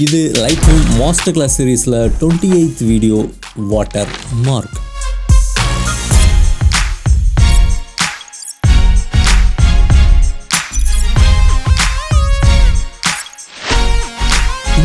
இது Lightroom Masterclass சீரிஸ்ல 28th video WaterMark.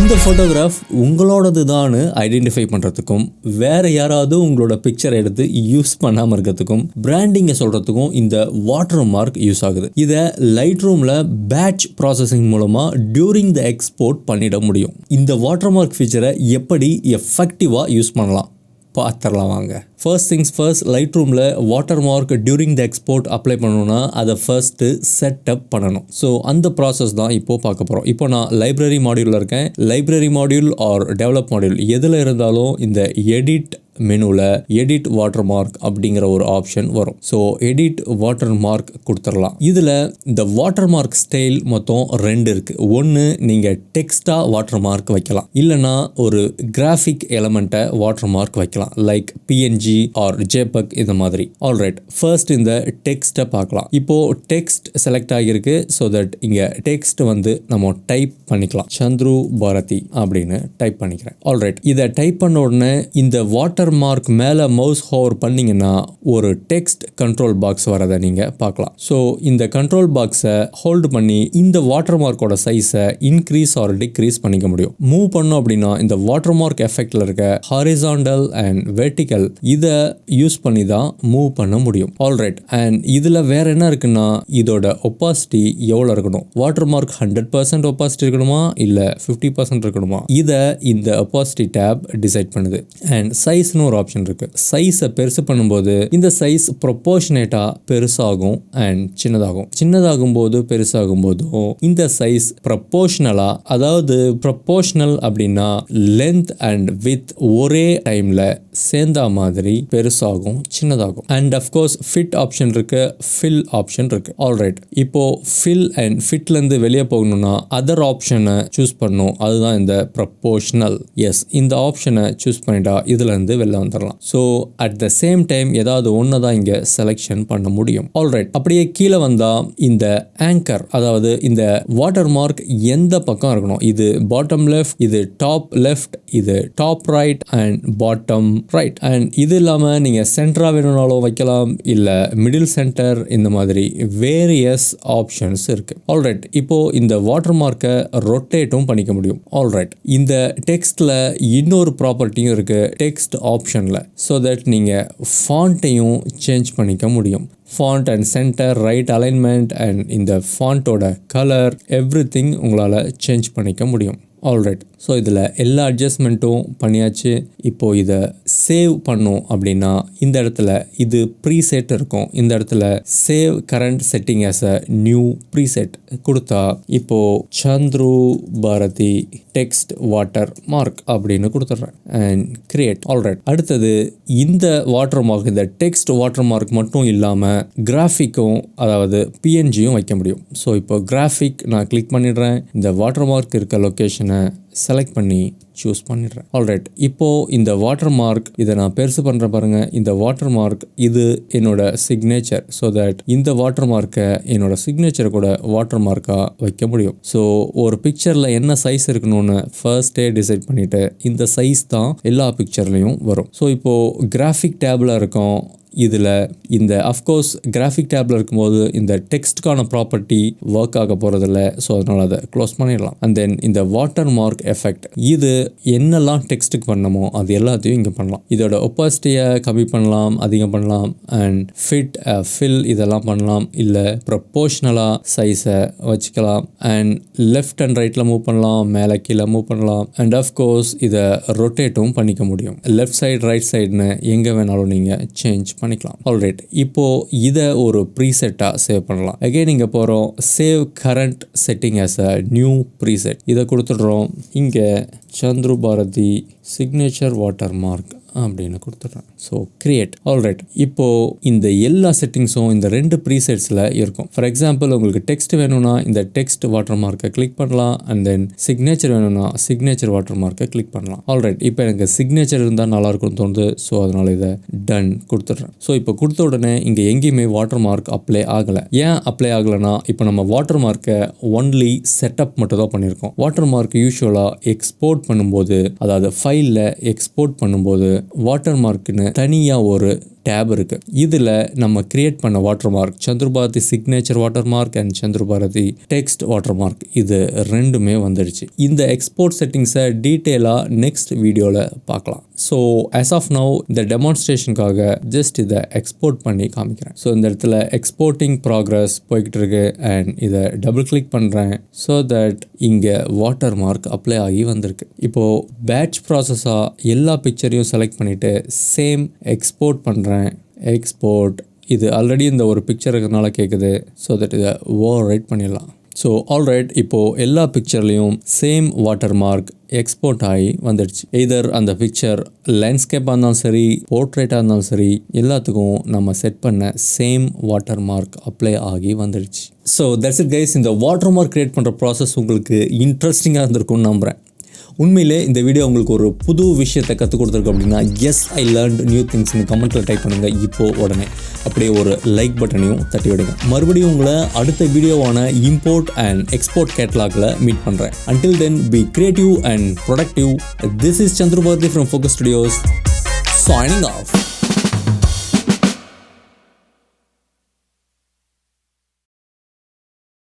இந்த photograph உங்களோடது தான் ஐடென்டிஃபை பண்ணுறதுக்கும் வேறு யாராவது உங்களோட பிக்சர் எடுத்து யூஸ் பண்ணாமல் இருக்கிறதுக்கும் பிராண்டிங்கை சொல்கிறதுக்கும் இந்த WaterMark யூஸ் ஆகுது. இதை லைட்ரூமில் பேட்ச் ப்ராசஸிங் மூலமாக டியூரிங் த எக்ஸ்போர்ட் பண்ணிட முடியும். இந்த WaterMark ஃபீச்சரை எப்படி எஃபெக்டிவாக யூஸ் பண்ணலாம் பார்த்துடலாம் வாங்க. ஃபர்ஸ்ட் திங்ஸ் ஃபர்ஸ்ட், லைட்ரூமில் WaterMark during the export apply பண்ணணும்னா அதை ஃபர்ஸ்ட்டு செட்டப் பண்ணணும். ஸோ அந்த ப்ராசஸ் தான் இப்போது பார்க்க போகிறோம். இப்போ நான் லைப்ரரி மாடியூலில் இருக்கேன். Library module or develop module எதில் இருந்தாலும் இந்த எடிட் மெனுவில் எடிட் WaterMark அப்படிங்கிற ஒரு ஆப்ஷன் வரும். ஸோ எடிட் WaterMark கொடுத்துடலாம். இதில் இந்த WaterMark ஸ்டைல் மொத்தம் 2 இருக்குது. ஒன்று நீங்கள் டெக்ஸ்டாக WaterMark வைக்கலாம், இல்லைனா ஒரு கிராஃபிக் எலமெண்ட்டை WaterMark வைக்கலாம், லைக் PNG ஆர் JPEG இந்த மாதிரி. ஆல்ரைட், ஃபர்ஸ்ட் இந்த டெக்ஸ்ட்டை பார்க்கலாம். இப்போது டெக்ஸ்ட் செலக்ட் ஆகியிருக்கு. ஸோ தட் இங்கே டெக்ஸ்ட் நம்ம டைப் பண்ணிக்கலாம். சந்துரு பாரதி அப்படின்னு டைப் பண்ணிக்கிறேன். ஆல்ரைட், இதை டைப் பண்ண உடனே இந்த WaterMark மேலே மவுஸ் ஹோவர் பண்ணிங்கன்னா ஒரு டெக்ஸ்ட் கண்ட்ரோல் பாக்ஸ் வரதை நீங்கள் பார்க்கலாம். ஸோ இந்த கண்ட்ரோல் பாக்ஸை ஹோல்டு பண்ணி இந்த WaterMarkோட சைஸை இன்க்ரீஸ் ஆர் டிக்ரீஸ் பண்ணிக்க முடியும். மூவ் பண்ணோம் அப்படின்னா இந்த WaterMark எஃபெக்டில் இருக்க ஹாரிசாண்டல் அண்ட் வெர்டிக்கல் இதை யூஸ் பண்ணி தான் மூவ் பண்ண முடியும். ஆல்ரைட், அண்ட் இதில் வேற என்ன இருக்குன்னா இதோட ஒப்பாசிட்டி எவ்வளோ இருக்கணும். WaterMark 100% ஒப்பாசிட்டி இருக்கணுமா இல்லை 50% இருக்கணுமா, இதை இந்த ஒப்பாசிட்டி டேப் டிசைட் பண்ணுது. அண்ட் சைஸ்னு ஒரு ஆப்ஷன் இருக்கு. சைஸை பெருசு பண்ணும்போது இந்த சைஸ் ப்ரொபோர்ஷனேட்டா பெருசாகும் அண்ட் சின்னதாகும் போது பெருசாகும் போதும் இந்த சைஸ் ப்ரொபோர்ஷனலா, அதாவது ப்ரொபோர்ஷனல் அப்படின்னா லென்த் அண்ட் வித் ஒரே டைம்ல சேர்ந்த மாதிரி பெருசாகும் சின்னதாகும். அண்ட் அஃப்கோர்ஸ் ஃபிட் ஆப்ஷன் இருக்கு, ஃபில் ஆப்ஷன் இருக்கு. ஆல்ரைட், இப்போ ஃபில் அண்ட் ஃபிட்லேருந்து வெளியே போகணும்னா அதர் ஆப்ஷனை சூஸ் பண்ணும். அதுதான் இந்த ப்ரொபோர்ஷனல். எஸ், இந்த ஆப்ஷனை சூஸ் பண்ணிட்டா இதுல இருந்து வெளில வந்துடலாம். So at the same time ஏதாவது ஒன்று தான் இங்கே செலெக்ஷன் பண்ண முடியும். ஆல்ரைட், அப்படியே கீழே வந்தால் இந்த ஆங்கர், அதாவது இந்த WaterMark எந்த பக்கம் இருக்கணும், இது பாட்டம் லெஃப்ட், இது டாப் லெஃப்ட், இது top right and bottom right. And இது இல்லாமல் நீங்கள் சென்டராக வேணும்னாலும் வைக்கலாம், இல்லை மிடில் சென்டர், இந்த மாதிரி வேரியஸ் ஆப்ஷன்ஸ் இருக்கு. ஆல்ரைட், இப்போ இந்த WaterMarkை ரொட்டேட்டும் பண்ணிக்க முடியும். ஆல்ரைட், இந்த டெக்ஸ்ட்ல இன்னொரு ப்ராப்பர்ட்டியும் இருக்கு டெக்ஸ்ட் ஆப்ஷனில். ஸோ தட் நீங்கள் ஃபாண்ட்டையும் சேஞ்ச் பண்ணிக்க முடியும். Font and center, right alignment and இந்த ஃபாண்ட்டோட கலர் எவ்ரிதிங் உங்களால் சேஞ்ச் பண்ணிக்க முடியும். ஆல்ரைட், ஸோ இதில் எல்லா அட்ஜஸ்ட்மெண்ட்டும் பண்ணியாச்சு. இப்போது இதை சேவ் பண்ணோம் அப்படின்னா இந்த இடத்துல இது ப்ரீசெட் இருக்கும். இந்த இடத்துல save current setting as a new preset கொடுத்தா இப்போது சந்துரு பாரதி டெக்ஸ்ட் WaterMark அப்படின்னு கொடுத்துட்றேன் அண்ட் கிரியேட். ஆல்ரைட், அடுத்தது இந்த WaterMark, இந்த டெக்ஸ்ட் WaterMark மட்டும் இல்லாமல் கிராஃபிக்கும், அதாவது PNGயும் வைக்க முடியும். ஸோ இப்போ கிராஃபிக் நான் கிளிக் பண்ணிடுறேன். இந்த WaterMark இருக்க லொக்கேஷனை செலக்ட் பண்ணி சூஸ் பண்ணிடுறேன். ஆல்ரைட், இப்போது இந்த WaterMark இதை நான் பெருசு பண்ணுற பாருங்க. இந்த WaterMark இது என்னோட சிக்னேச்சர். ஸோ தட் இந்த WaterMarkை என்னோட சிக்னேச்சரை கூட WaterMarkா வைக்க முடியும். ஸோ ஒரு பிக்சரில் என்ன சைஸ் இருக்கணும்னு ஃபர்ஸ்டே டிசைட் பண்ணிவிட்டு இந்த சைஸ் தான் எல்லா பிக்சர்லையும் வரும். ஸோ இப்போது கிராஃபிக் டேபில் இருக்கும். இதில் இந்த அஃப்கோர்ஸ் கிராஃபிக் டேப்பில் இருக்கும்போது இந்த டெக்ஸ்ட்டுக்கான ப்ராப்பர்ட்டி ஒர்க் ஆக போகிறதில்ல. ஸோ அதனால் அதை க்ளோஸ் பண்ணிடலாம். அண்ட் தென் இந்த WaterMark எஃபெக்ட், இது என்னெல்லாம் டெக்ஸ்ட்டுக்கு பண்ணணுமோ அது எல்லாத்தையும் இங்கே பண்ணலாம். இதோட ஒப்பாசிட்டியை கம்மி பண்ணலாம், அதிகம் பண்ணலாம், அண்ட் ஃபிட் ஃபில் இதெல்லாம் பண்ணலாம், இல்லை ப்ரொபோர்ஷனலாக சைஸை வச்சுக்கலாம். அண்ட் லெஃப்ட் அண்ட் ரைட்டில் மூவ் பண்ணலாம், மேலே கீழே மூவ் பண்ணலாம். அண்ட் அஃப்கோர்ஸ் இதை ரொட்டேட்டும் பண்ணிக்க முடியும். லெஃப்ட் சைடு ரைட் சைடுன்னு எங்கே வேணாலும் நீங்கள் சேஞ்ச் பண்ணிக்கலாம். ஆல்ரைட், இப்போ இதை ஒரு ப்ரீசெட்டாக சேவ் பண்ணலாம். அகைன் இங்கே போகிறோம், save current setting as a new preset, இதை கொடுத்துடுறோம். இங்கே சந்துரு பாரதி சிக்னேச்சர் WaterMark அப்படின்னு கொடுத்துட்றேன். So create. ஆல்ரைட், இப்போது இந்த எல்லா செட்டிங்ஸும் இந்த 2 ப்ரீசெட்ஸில் இருக்கும். ஃபார் எக்ஸாம்பிள் உங்களுக்கு டெக்ஸ்ட் வேணும்னா இந்த டெக்ஸ்ட் வாட்டர் மார்க்கை கிளிக் பண்ணலாம். அண்ட் தென் சிக்னேச்சர் வேணும்னா சிக்னேச்சர் வாட்டர் மார்க்கை கிளிக் பண்ணலாம். ஆல்ரைட், இப்போ எனக்கு சிக்னேச்சர் இருந்தால் நல்லாயிருக்கும்னு தோணுது. ஸோ அதனால் இதை டன் கொடுத்துட்றேன். ஸோ இப்போ கொடுத்த உடனே இங்கே எங்கேயுமே வாட்டர் மார்க் அப்ளை ஆகலை. ஏன் அப்ளை ஆகலைன்னா இப்போ நம்ம வாட்டர் மார்க்கை ஒன்லி செட்டப் மட்டும் தான் பண்ணியிருக்கோம். வாட்டர் மார்க் யூஸ்வலாக எக்ஸ்போர்ட் பண்ணும்போது, அதாவது ஃபைலில் எக்ஸ்போர்ட் பண்ணும்போது வாட்டர் மார்க்குன்னு தனியாக ஒரு டேப் இருக்குது. இதில் நம்ம கிரியேட் பண்ண watermark Chandru Bharathi signature watermark and Chandru Bharathi text watermark இது ரெண்டுமே வந்துடுச்சு. இந்த எக்ஸ்போர்ட் செட்டிங்ஸை டீட்டெயிலாக நெக்ஸ்ட் வீடியோவில் பார்க்கலாம். ஸோ ஆஸ் ஆஃப் நவ் இந்த டெமான்ஸ்ட்ரேஷனுக்காக ஜஸ்ட் இதை எக்ஸ்போர்ட் பண்ணி காமிக்கிறேன். ஸோ இந்த இடத்துல எக்ஸ்போர்ட்டிங் ப்ராக்ரஸ் போய்கிட்டு இருக்கு. அண்ட் இதை டபுள் கிளிக் பண்ணுறேன். ஸோ தட் இங்கே வாட்டர் மார்க் அப்ளை ஆகி வந்திருக்கு. இப்போது பேட்ச் ப்ராசஸாக எல்லா பிக்சரையும் செலக்ட் பண்ணிவிட்டு சேம் எக்ஸ்போர்ட் பண்ணுறேன். எக்ஸ்போர்ட் இது ஆல்ரெடி இந்த ஒரு பிக்சர் இருக்கிறதுனால கேட்குது. ஸோ தட் இதை ஓவர் ரைட் பண்ணிடலாம். ஸோ ஆல்ரைட், இப்போது எல்லா பிக்சர்லேயும் சேம் வாட்டர் மார்க் எக்ஸ்போர்ட் ஆகி வந்துடுச்சு. எய்தர் அந்த பிக்சர் லேண்ட்ஸ்கேப்பாக இருந்தாலும் சரி, போர்ட்ரேட்டாக இருந்தாலும் சரி, எல்லாத்துக்கும் நம்ம செட் பண்ண சேம் வாட்டர் மார்க் அப்ளை ஆகி வந்துடுச்சு. So that's it guys. இந்த வாட்டர் மார்க் கிரியேட் பண்ணுற ப்ராசஸ் உங்களுக்கு இன்ட்ரெஸ்டிங்காக இருந்திருக்கும்னு நம்புகிறேன். உண்மையிலே இந்த வீடியோ உங்களுக்கு ஒரு புது விஷயத்தை கற்றுக் கொடுத்துருக்கு அப்படின்னா எஸ் ஐ லேர்ன்ட் நியூ திங்ஸ்னு கமெண்ட்டில் டைப் பண்ணுங்கள். இப்போது உடனே அப்படியே ஒரு லைக் பட்டனையும் தட்டி விடுங்க. மறுபடியும் உங்களை அடுத்த வீடியோவான இம்போர்ட் அண்ட் எக்ஸ்போர்ட் கேட்டலாகில் மீட் பண்ணுறேன். Until then be creative and productive. This is Chandru Bharathi from Focus Studios signing off.